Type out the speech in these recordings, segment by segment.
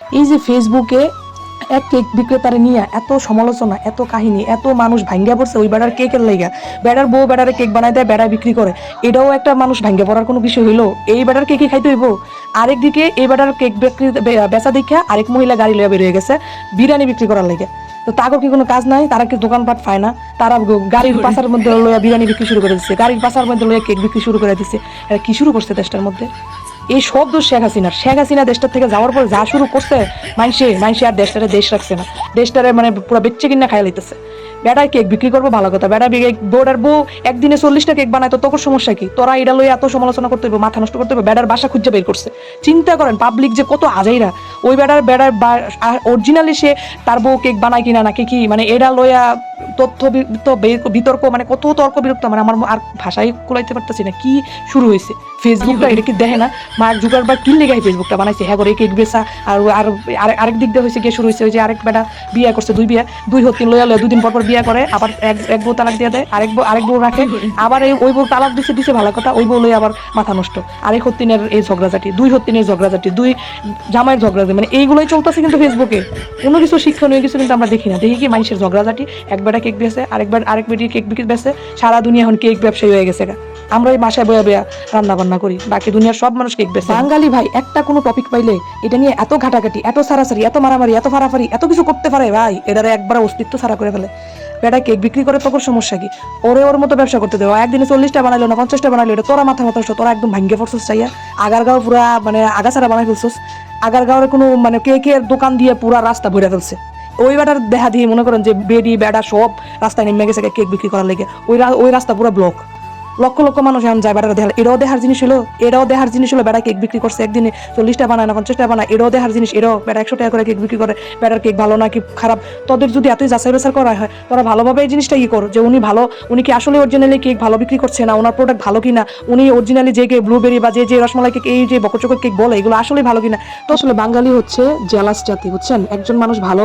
এই যে ফেসবুকে এক কেক বিক্রেতারে নিয়ে এত সমালোচনা, এত কাহিনী, এত মানুষ ভাঙ্গা পড়ছে ওই বেড়ার কেকের লাইগা। বেড়ার বউ বেড়ারে কেক বানায় দেয়, বেড়া বিক্রি করে, এটাও একটা মানুষ ভাঙ্গা পড়ার কোনো বিষয় হইলো? এই বেড়ার কেকই খাইতে হইব? আরেকদিকে এই বেড়ার কেক বিক্রি বেচা দেখা আরেক মহিলা গাড়ি লইয়া বের হয়ে গেছে বিরিয়ানি বিক্রি করার লাগে। তো তারও কি কোনো কাজ নাই? তারা কি দোকানপাট পায় না? তারা গাড়ির পাশার মধ্যে লইয়া বিরিয়ানি বিক্রি শুরু করে দিচ্ছে, গাড়ির পাশার মধ্যে লইয়া কেক বিক্রি শুরু করে দিচ্ছে। এটা কি শুরু করছে দেশটার মধ্যে? এই সব দোষ শেখ হাসিনার। শেখ হাসিনা দেশটা থেকে যাওয়ার পর যা শুরু করছে, মানুষে আর দেশটারে দেশ রাখছে না, দেশটারে মানে পুরো বেচে কিনা খাইয়া লইতেছে। বেড়ায় কেক বিক্রি করবো ভালো কথা, বেড়া বোর্ডার বউ একদিনে 40টা কেক বানায়, তো তোর সমস্যা কি? তোরা এটা লইয়া এত সমালোচনা করতে হবে, মাথা নষ্ট করতে হবে? বেড়ার বাসা খুঁজে বের করছে। চিন্তা করেন পাবলিক যে কত আজাইরা। ওই বেড়ার অরিজিনালি সে তার বউ কেক বানায় কিনা নাকি কি, মানে এটা লইয়া তথ্য বিতর্ক, মানে কত তর্ক বিরক্ত, মানে আমার আর ভাষায় কুলাইতে পারতেছি না। কি শুরু হয়েছে ফেসবুকটা? এটা কি দেখে না মার্ক জুকারবার্গ কি লেগে ফেসবুকটা বানাইছে? হ্যাঁ করে কেক বেচা। আর আরেক দিক দিয়ে হয়েছে গিয়ে শুরু হয়েছে ওই যে আরেক বেটা বিয়ে করছে, দুই হত তিন লইয়া 2 দিন পর বিয়ে করে, আবার এক বউ তালাক দিয়ে দেয়, আরেক বউ রাখে, আবার ওই বউ তালাক দিছে ভালো কথা, ওই বউ লইয়া আবার মাথা নষ্ট। আরেক হত্তিনের এই ঝগড়াঝাটি, 2 হত্তিনের ঝগড়াঝাটি, 2 জামাইয়ের ঝগড়াঝাটি, মানে এইগুলোই চলতেছে কিন্তু ফেসবুকে। কোনো কিছু শিক্ষণীয় কিছু কিন্তু আমরা দেখি না। দেখি কি মানুষের ঝগড়াঝাটি, এক বেটা কেক বেচে, আরেক বেটি কেক বিক্রি বেচে, সারা দুনিয়া এখন কেক ব্যবসায়ী হয়ে গেছে। আমরা এই বাসায় বয়া বয়া রান্না বান্না করি, বাকি দুনিয়ার সব মানুষ কেক বেচে। বাঙালি ভাই একটা কোনো টপিক পাইলে এটা নিয়ে এত ঘাটাঘাটি, এত সারাসারি, এত মারামারি, এত ফারাফারি, এত কিছু করতে পারে ভাই, এটারে একবার অস্তিত্ব ছাড়া করে ফেলে। বেটা কেক বিক্রি করে তোর সমস্যা কি? ওর মতো ব্যবসা করতে দেবো। একদিনে 40টা বানাইলো না 50টা বানাইলো, এটা তোরা মাথা তোরা একদম ভাঙ্গে পড়ছস চাইয়া। আগারগাঁও পুরা মানে আগাছাড়া বানাই ফেলছস। আগারগাঁওয়ের কোনো মানে কেকের দোকান দিয়ে পুরা রাস্তা ভরে ফেলছে। ওই বেটার দেখা দিয়ে মনে করেন যে বেডি বেড়া সব রাস্তায় নেমে গেছে কেক বিক্রি করার লেগে। ওই রাস্তা পুরো ব্লক। লক্ষ লক্ষ মানুষ এখন যায় বেড়াটা দেখা। এটাও দেখার জিনিস হলো বেড়া কেক বিক্রি করছে, একদিনে 40টা বানায় না 50টা বানায়, এটাও দেখার জিনিস। বেড়া 100 টাকা করে কেক বিক্রি করে, বেড়ার কেক ভালো না কি খারাপ তোদের যদি এতই যাচাই বাছাই করা হয়, তোরা ভালোভাবে এই জিনিসটা ই করো যে উনি কি আসলে অরিজিনালি কেক ভালো বিক্রি করছে না, ওনার প্রোডাক্ট ভালো কিনা, উনি অরিজিনালি যে কেক ব্লুবেরি বা যে রসমালাই কেক, এই যে বকচকর কেক বলে, এগুলো আসলে ভালো কিনা। তো আসলে বাঙালি হচ্ছে জেলাস জাতি, বুঝছেন? একজন মানুষ ভালো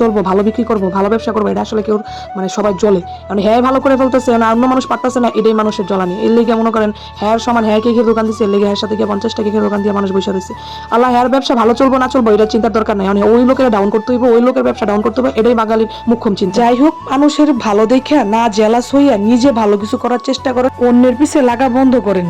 চলবো, ভালো বিক্রি করবো, ভালো ব্যবসা করবো, এটা আসলে কেউ মানে সবাই জ্বলে, মানে হ্যাঁ ভালো করে ফেলতেছে না, অন্য মানুষ পারতেছে না, এটাই মানুষের জ্বলানি। এর লেগে মনে করেন হ্যার সমান হ্যাঁ কেকের দোকান দিচ্ছে, এর লেগে হ্যার সাথে 50টা কেকের দোকান দিয়ে মানুষ বসে রয়েছে। আল্লাহ হ্যার ব্যবসা ভালো চলবো না চলবো এটা চিন্তার দরকার নাই, ওই লোকের ডাউন করতে হইব, ওই লোকের ব্যবসা ডাউন করতে হবে, এটাই বাঙালির মুখ্যম চিন্তা। যাই হোক, মানুষের ভালো দেখে না জেলাস হইয়া নিজে ভালো কিছু করার চেষ্টা করেন, অন্যের পিছে লাগা বন্ধ করেন।